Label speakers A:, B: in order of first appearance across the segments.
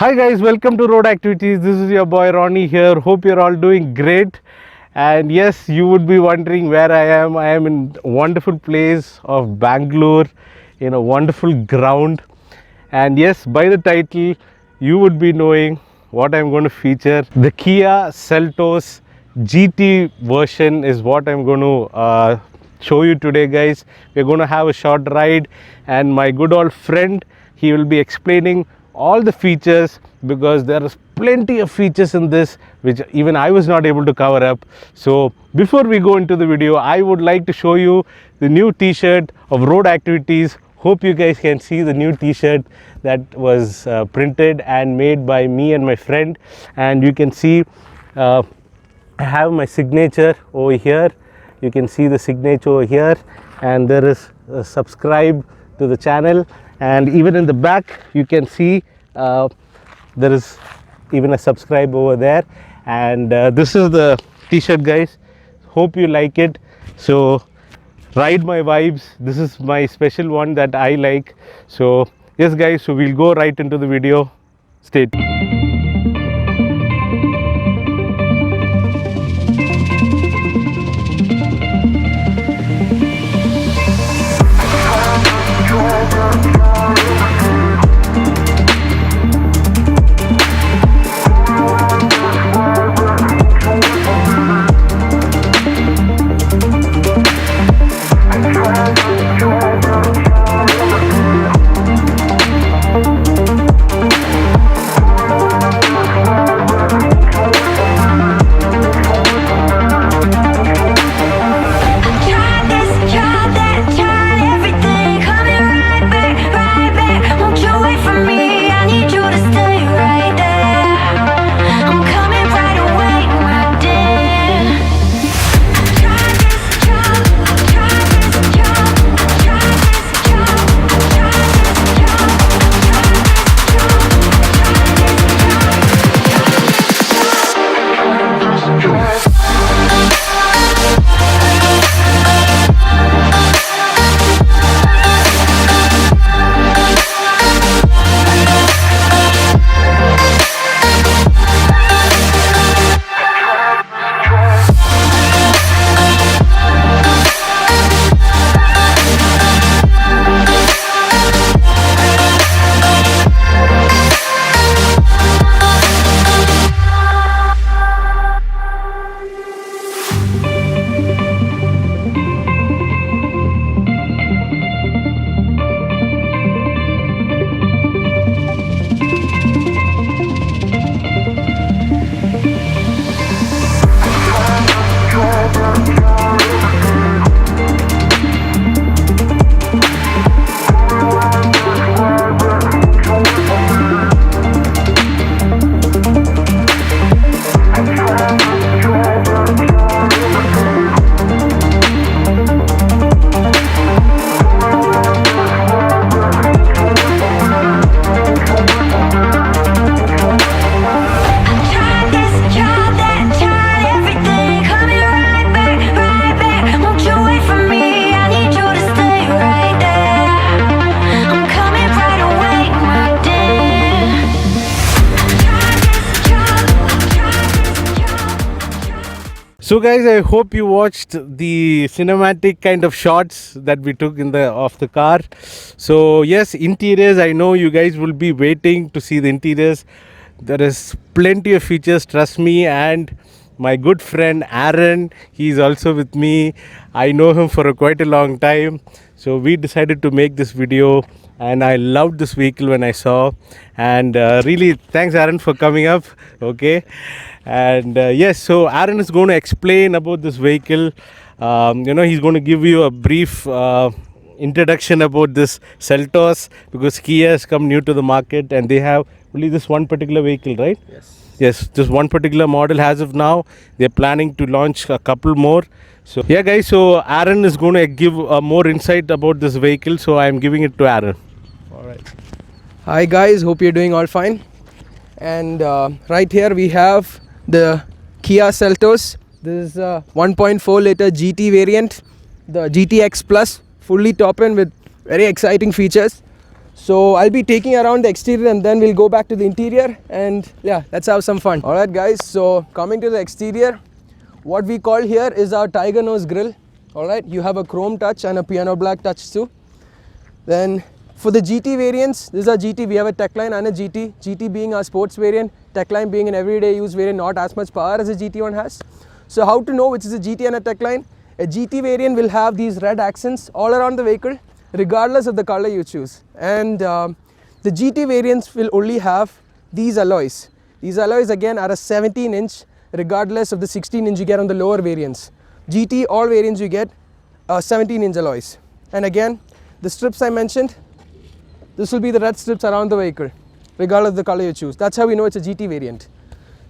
A: Hi guys, welcome to Road Activities. This is your boy Ronnie here. Hope you're all doing great. And yes, you would be wondering where I am. I am in a wonderful place of Bangalore, in a wonderful ground. And yes, by the title, you would be knowing what I'm going to feature. The Kia Seltos GT version is what I'm going to show you today, guys. We're going to have a short ride, and my good old friend, he will be explaining all the features, because there is plenty of features in this which even I was not able to cover up. So before we go into the video, I would like to show you the new t-shirt of Road Activities. Hope you guys can see the new t-shirt that was printed and made by me and my friend. And you can see I have my signature over here. You can see the signature over here, and there is a subscribe to the channel. And even in the back you can see there is even a subscribe over there. And this is the t-shirt, guys. Hope you like it. So ride my vibes. This is my special one that I like. So yes guys, so we'll go right into the video. Stay tuned. So guys, I hope you watched the cinematic kind of shots that we took in the of the car. So yes, interiors, I know you guys will be waiting to see the interiors. There is plenty of features, trust me. And my good friend Aaron, he's also with me. I know him for quite a long time. So we decided to make this video, and I loved this vehicle when I saw. And really thanks Aaron for coming up. Okay. And yes, so Aaron is going to explain about this vehicle. He's going to give you a brief introduction about this Seltos, because Kia has come new to the market and they have only this one particular vehicle, right? Yes, just one particular model as of now. They're planning to launch a couple more. So yeah guys, so Aaron is going to give more insight about this vehicle, so I'm giving it to Aaron.
B: Alright. Hi guys, hope you're doing all fine. And right here we have the Kia Seltos. This is a 1.4 liter GT variant, the GTX Plus, fully top end with very exciting features. So I'll be taking around the exterior and then we'll go back to the interior and yeah, let's have some fun. Alright guys, so coming to the exterior, what we call here is our Tiger Nose grille. Alright, you have a chrome touch and a piano black touch too. Then for the GT variants, this is our GT, we have a Techline and a GT. GT being our sports variant, Techline being an everyday use variant, not as much power as a GT one has. So how to know which is a GT and a Techline? A GT variant will have these red accents all around the vehicle, regardless of the color you choose. And the GT variants will only have these alloys. These alloys again are a 17-inch, regardless of the 16-inch you get on the lower variants. GT, all variants you get 17-inch alloys. And again, the strips I mentioned, this will be the red strips around the vehicle, regardless of the color you choose. That's how we know it's a GT variant.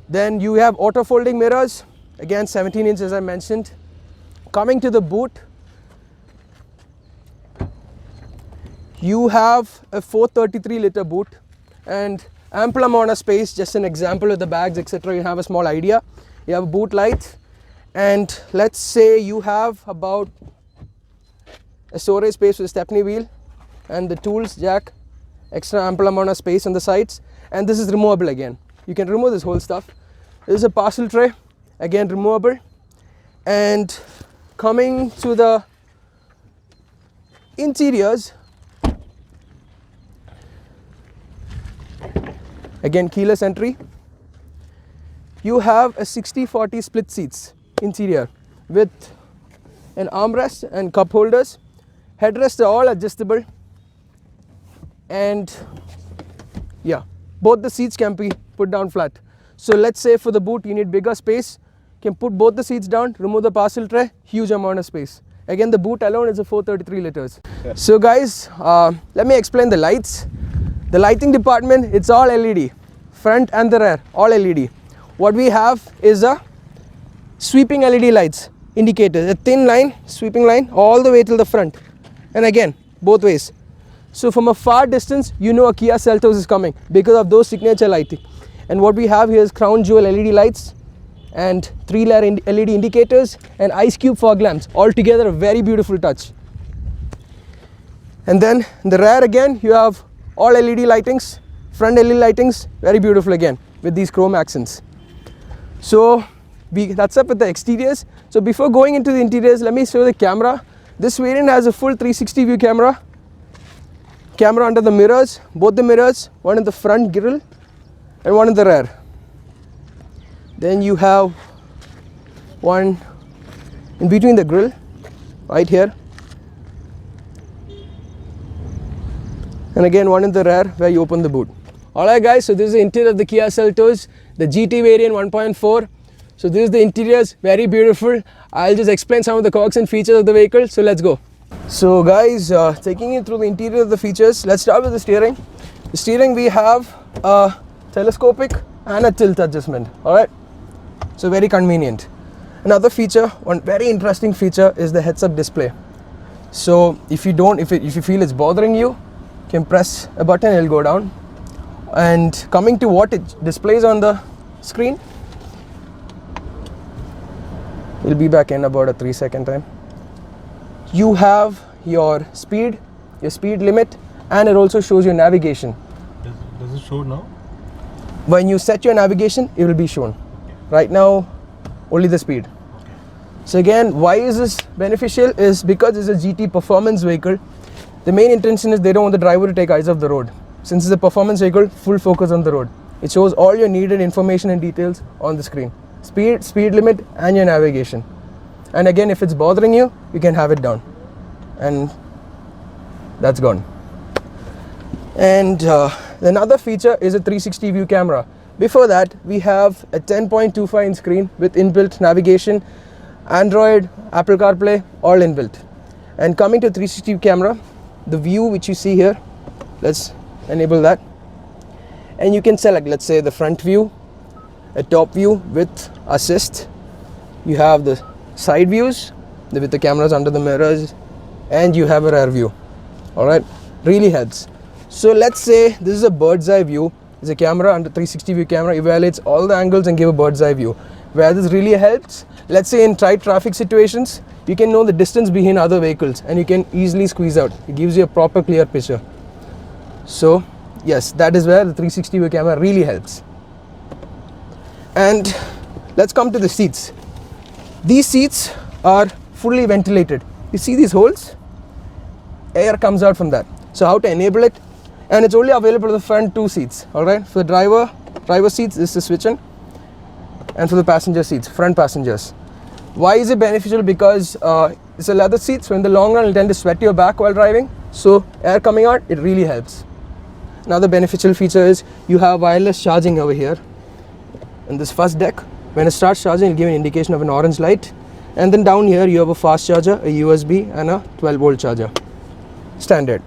B: Then you have auto folding mirrors, again 17 inch as I mentioned. Coming to the boot, you have a 433 liter boot and ample amount of space. Just an example with the bags etc, you have a small idea. You have a boot light, and let's say you have about a storage space with a stepney wheel and the tools jack, extra ample amount of space on the sides, and this is removable again. You can remove this whole stuff. This is a parcel tray, again removable. And coming to the interiors, again keyless entry. You have a 60-40 split seats interior with an armrest and cup holders. Headrests are all adjustable, and yeah, both the seats can be put down flat. So let's say for the boot you need bigger space, you can put both the seats down, remove the parcel tray, huge amount of space. Again, the boot alone is a 433 liters. Yeah. So guys, let me explain the lights. The lighting department, it's all LED, front and the rear, all LED. What we have is a sweeping LED lights, indicators, a thin line, sweeping line all the way till the front, and again both ways. So from a far distance you know a Kia Seltos is coming because of those signature lighting. And what we have here is crown jewel LED lights and 3-layer LED indicators and ice cube fog lamps, all together a very beautiful touch. And then in the rear again you have all LED lightings, front LED lightings, very beautiful again with these chrome accents. So that's up with the exteriors. So before going into the interiors, let me show the camera. This variant has a full 360 view camera under the mirrors, both the mirrors, one in the front grille and one in the rear. Then you have one in between the grille right here, and again one in the rear where you open the boot. Alright guys, so this is the interior of the Kia Seltos, the GT variant 1.4. So this is the interiors, very beautiful. I'll just explain some of the quirks and features of the vehicle, so let's go. So guys, taking you through the interior of the features, let's start with the steering. The steering, we have a telescopic and a tilt adjustment. Alright, so very convenient. Another feature, one very interesting feature, is the heads-up display. So if you feel it's bothering you, you can press a button, it'll go down. And coming to what it displays on the screen, we'll be back in about a 3-second time. You have your speed limit, and it also shows your navigation.
A: Does it show now?
B: When you set your navigation, it will be shown. Okay. Right now, only the speed. Okay. So again, why is this beneficial? Is because it's a GT performance vehicle. The main intention is they don't want the driver to take eyes off the road. Since it's a performance vehicle, full focus on the road. It shows all your needed information and details on the screen. Speed limit and your navigation. And again, if it's bothering you, you can have it down. And that's gone. And another feature is a 360 view camera. Before that, we have a 10.25 inch screen with inbuilt navigation, Android, Apple CarPlay, all inbuilt. And coming to 360 camera, the view which you see here, let's enable that. And you can select, let's say, the front view, a top view with assist. You have the side views with the cameras under the mirrors, and you have a rear view. Alright, really helps. So let's say this is a bird's eye view. It's a camera under 360 view camera, evaluates all the angles and give a bird's eye view. Where this really helps, let's say in tight traffic situations, you can know the distance behind other vehicles and you can easily squeeze out. It gives you a proper clear picture. So yes, that is where the 360 view camera really helps. And let's come to the seats. These seats are fully ventilated. You see these holes? Air comes out from that. So how to enable it? And it's only available for the front two seats. All right. For the driver seats, this is switch in, and for the passenger seats, front passengers. Why is it beneficial? Because it's a leather seat, so in the long run, it'll tend to sweat your back while driving. So air coming out, it really helps. Another beneficial feature is you have wireless charging over here. In this first deck, when it starts charging, it'll give an indication of an orange light. And then down here, you have a fast charger, a USB, and a 12-volt charger, standard.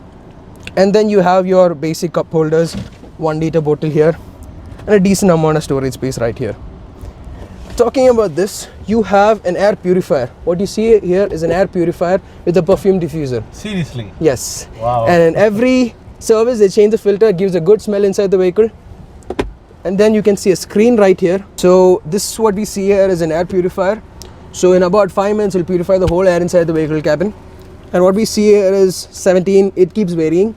B: And then you have your basic cup holders, 1 liter bottle here, and a decent amount of storage space right here. Talking about this, you have an air purifier. What you see here is an air purifier with a perfume diffuser.
A: Seriously?
B: Yes.
A: Wow.
B: And in every service, they change the filter, gives a good smell inside the vehicle. And then you can see a screen right here. So this is what we see here is an air purifier. So in about 5 minutes, it'll purify the whole air inside the vehicle cabin. And what we see here is 17. It keeps varying.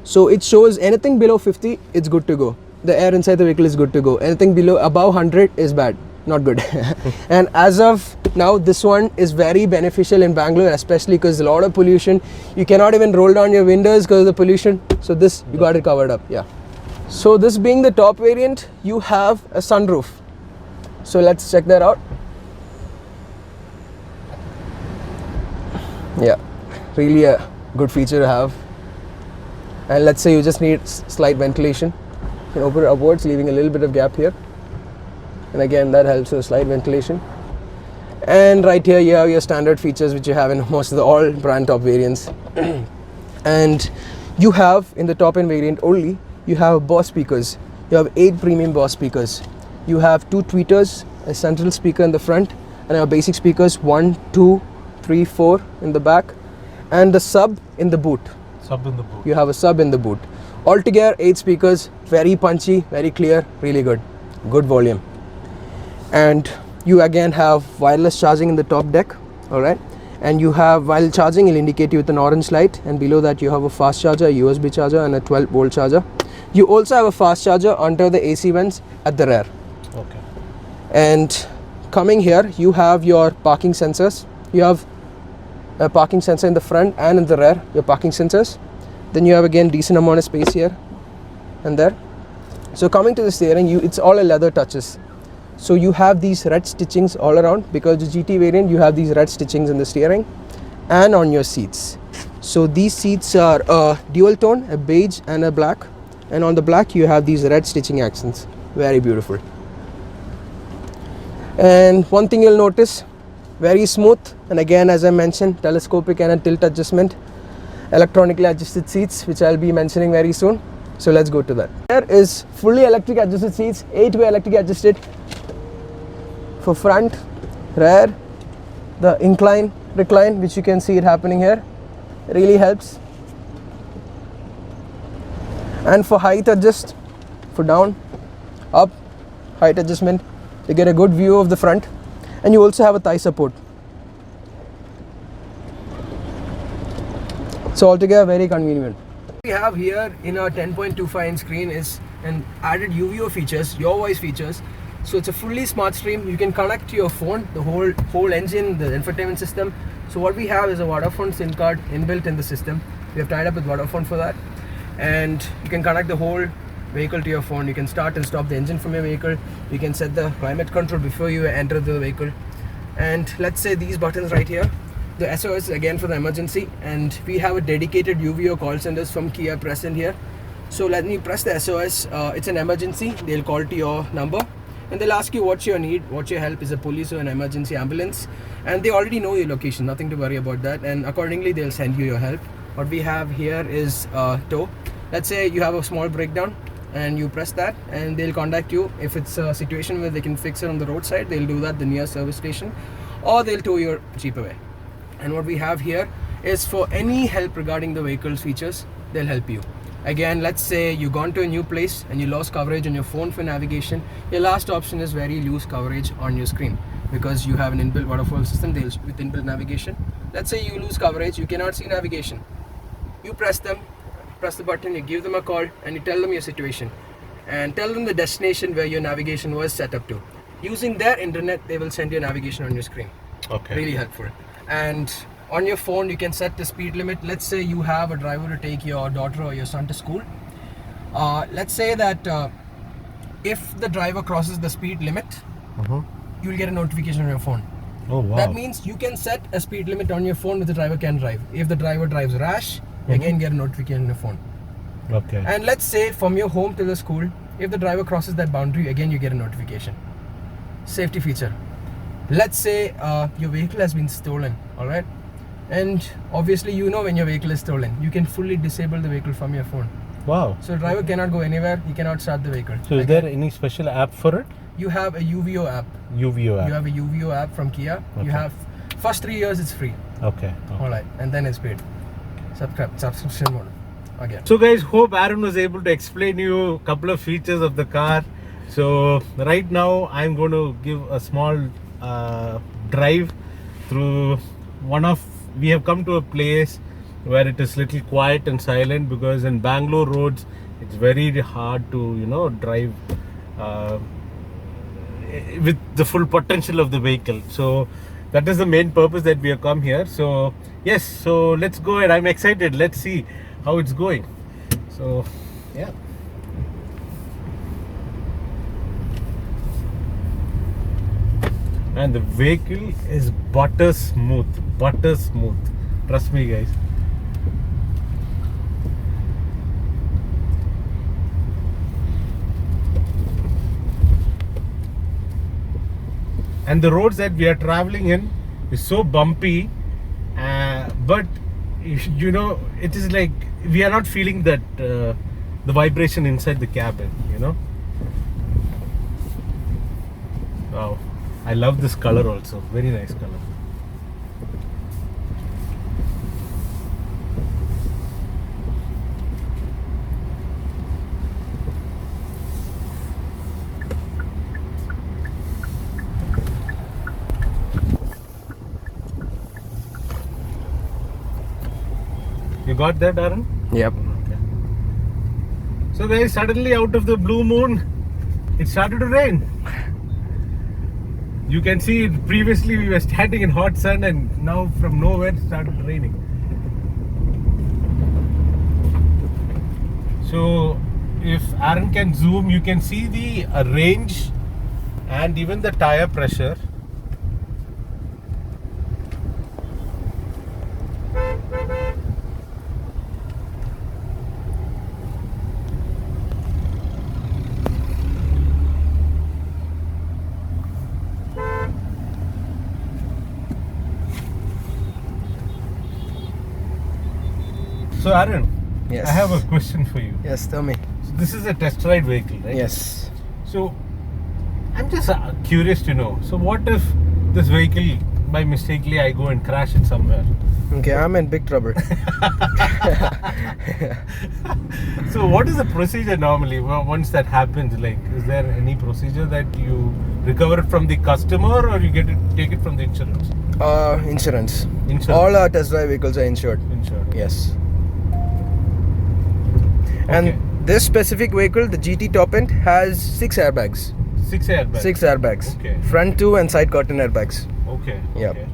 B: So it shows anything below 50, it's good to go. The air inside the vehicle is good to go. Anything below above 100 is bad, not good. And as of now, this one is very beneficial in Bangalore, especially because a lot of pollution. You cannot even roll down your windows because of the pollution. So this, you got it covered up. Yeah. So this being the top variant, you have a sunroof. So let's check that out. Yeah, really a good feature to have. And let's say you just need slight ventilation, you can open it upwards, leaving a little bit of gap here. And again, that helps with slight ventilation. And right here you have your standard features which you have in most of the all brand top variants. And you have in the top end variant only, you have Bose speakers. You have 8 premium Bose speakers. You have 2 tweeters, a central speaker in the front, and your basic speakers 1, 2, 3, 4 in the back, and the sub in the boot.
A: Sub in the boot.
B: You have a sub in the boot. Altogether 8 speakers, very punchy, very clear, really good. Good volume. And you again have wireless charging in the top deck, alright? And you have, while charging, it'll indicate you with an orange light, and below that you have a fast charger, a USB charger, and a 12-volt charger. You also have a fast charger under the AC vents at the rear.
A: Okay.
B: And coming here, you have your parking sensors. You have a parking sensor in the front and in the rear, your parking sensors. Then you have again decent amount of space here and there. So coming to the steering, it's all a leather touches. So you have these red stitchings all around, because the GT variant you have these red stitchings in the steering and on your seats. So these seats are a dual tone, a beige and a black, and on the black you have these red stitching accents. Very beautiful. And one thing you'll notice, very smooth, and again as I mentioned, telescopic and a tilt adjustment, electronically adjusted seats, which I'll be mentioning very soon. So let's go to that. Here is fully electric adjusted seats, 8-way electric adjusted for front, rear, the incline, recline, which you can see it happening here, really helps. And for height adjust, for down, up, height adjustment, you get a good view of the front, and you also have a thigh support. So altogether very convenient. What we have here in our 10.25 inch screen is an added UVO features, your voice features. So it's a fully smart stream. You can connect to your phone, the whole engine, the infotainment system. So what we have is a Vodafone SIM card inbuilt in the system. We have tied up with Vodafone for that, and you can connect the whole vehicle to your phone. You can start and stop the engine from your vehicle. You can set the climate control before you enter the vehicle. And let's say these buttons right here, the SOS again for the emergency, and we have a dedicated UVO call centers from Kia present here. So let me press the SOS. It's an emergency. They'll call to your number, and they'll ask you what's your need, what's your help, is a police or an emergency ambulance, and they already know your location, nothing to worry about that, and accordingly they'll send you your help. What we have here is tow. Let's say you have a small breakdown and you press that, and they'll contact you. If it's a situation where they can fix it on the roadside, they'll do that, the nearest service station, or they'll tow your Jeep away. And what we have here is for any help regarding the vehicle's features, they'll help you. Again, let's say you've gone to a new place and you lost coverage on your phone for navigation. Your last option is very loose coverage on your screen, because you have an inbuilt Vodafone system with inbuilt navigation. Let's say you lose coverage, you cannot see navigation. You press them, press the button, you give them a call, and you tell them your situation, and tell them the destination where your navigation was set up to. Using their internet, they will send you navigation on your screen.
A: Okay.
B: Really helpful. And on your phone, you can set the speed limit. Let's say you have a driver to take your daughter or your son to school. Let's say that if the driver crosses the speed limit, you will get a notification on your phone.
A: Oh wow.
B: That means you can set a speed limit on your phone that the driver can drive. If the driver drives rash, you again get a notification on your phone.
A: Okay.
B: And let's say from your home to the school, if the driver crosses that boundary, again you get a notification. Safety feature. Let's say your vehicle has been stolen, alright? And obviously you know when your vehicle is stolen, you can fully disable the vehicle from your phone.
A: Wow.
B: So the driver cannot go anywhere, he cannot start the vehicle.
A: So is there any special app for it?
B: You have a UVO app.
A: UVO app.
B: You have a UVO app from Kia.
A: Okay.
B: You have, first 3 years it's free.
A: Okay.
B: Alright, and then it's paid. Subscription model. Again.
A: So guys, hope Aaron was able to explain you a couple of features of the car. So right now I'm going to give a small drive through we have come to a place where it is little quiet and silent, because in Bangalore roads it's very hard to drive with the full potential of the vehicle. So that is the main purpose that we have come here. So yes, so let's go ahead. I'm excited. Let's see how it's going. So yeah. And the vehicle is butter smooth. Trust me, guys. And the roads that we are traveling in is so bumpy, but it is like we are not feeling that the vibration inside the cabin. Wow. I love this color also. Very nice color. You got that, Aaron?
B: Yep.
A: Okay. So guys, suddenly out of the blue moon, it started to rain. You can see previously we were standing in hot sun, and now from nowhere it started raining. So if Aaron can zoom, you can see the range and even the tire pressure. So Aaron,
B: Yes.
A: I have a question for you.
B: Yes, tell me.
A: So this is a test ride vehicle, right?
B: Yes.
A: So I'm just curious to know. So what if this vehicle, by mistakenly, I go and crash it somewhere?
B: Okay, I'm in big trouble.
A: So what is the procedure normally once that happens? Like, is there any procedure that you recover it from the customer, or you take it from the insurance?
B: Insurance.
A: Insurance.
B: All our test drive vehicles are insured.
A: Insured.
B: Yes.
A: Okay.
B: And this specific vehicle, the GT top end, has 6 airbags.
A: 6 airbags.
B: 6 airbags.
A: Okay.
B: Front 2 and side curtain airbags.
A: Okay.
B: Yep.
A: Okay.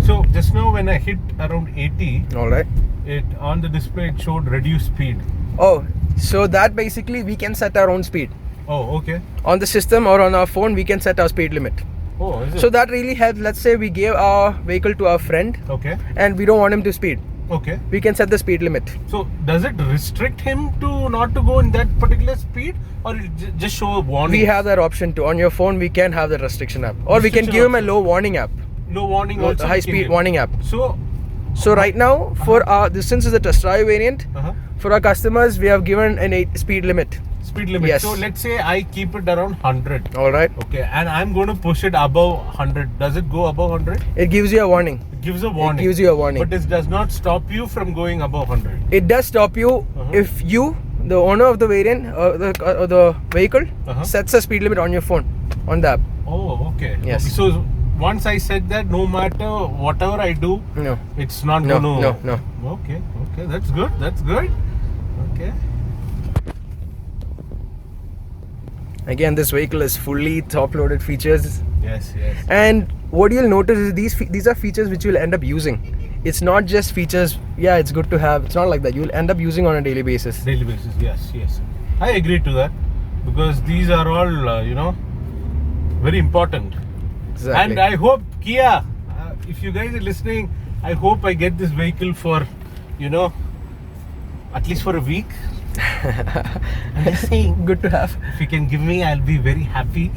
A: So just now when I hit around 80,
B: Alright.
A: it on the display it showed reduced speed.
B: Oh, so that basically we can set our own speed.
A: Oh, okay.
B: On the system or on our phone, we can set our speed limit.
A: Oh, is it?
B: So that really helps. Let's say we gave our vehicle to our friend
A: Okay.
B: and we don't want him to speed.
A: Okay.
B: We can set the speed limit.
A: So does it restrict him to not to go in that particular speed, or it just show a warning?
B: We have that option too. On your phone, we can have the restriction app, or we can
A: Restriction
B: give him a
A: option.
B: low warning app,
A: no warning also.
B: high speed warning app.
A: So.
B: So right now, for our since it's a test drive variant, for our customers, we have given an 8 speed limit.
A: Speed limit.
B: Yes.
A: So let's say I keep it around 100.
B: All right.
A: Okay, and I'm going to push it above 100. Does it go above 100?
B: It gives you a warning.
A: It gives a warning.
B: It gives you a warning.
A: But it does not stop you from going above 100.
B: It does stop you if you, the owner of the variant, the vehicle, sets a speed limit on your phone, on the app.
A: Oh, okay.
B: Yes.
A: Okay. So once I said that, no matter whatever I do,
B: No.
A: it's not
B: No,
A: going to.
B: no.
A: Okay, okay. That's good. That's good. Okay.
B: Again, this vehicle is fully top-loaded features.
A: Yes, yes.
B: And what you'll notice is these are features which you'll end up using. It's not just features, yeah, it's good to have. It's not like that. You'll end up using on a daily basis.
A: Daily basis, yes, yes. I agree to that because these are all, very important.
B: Exactly.
A: And I hope Kia, if you guys are listening, I hope I get this vehicle for, at least for a week. I'm just saying,
B: Good to have.
A: if you can give me, I'll be very happy.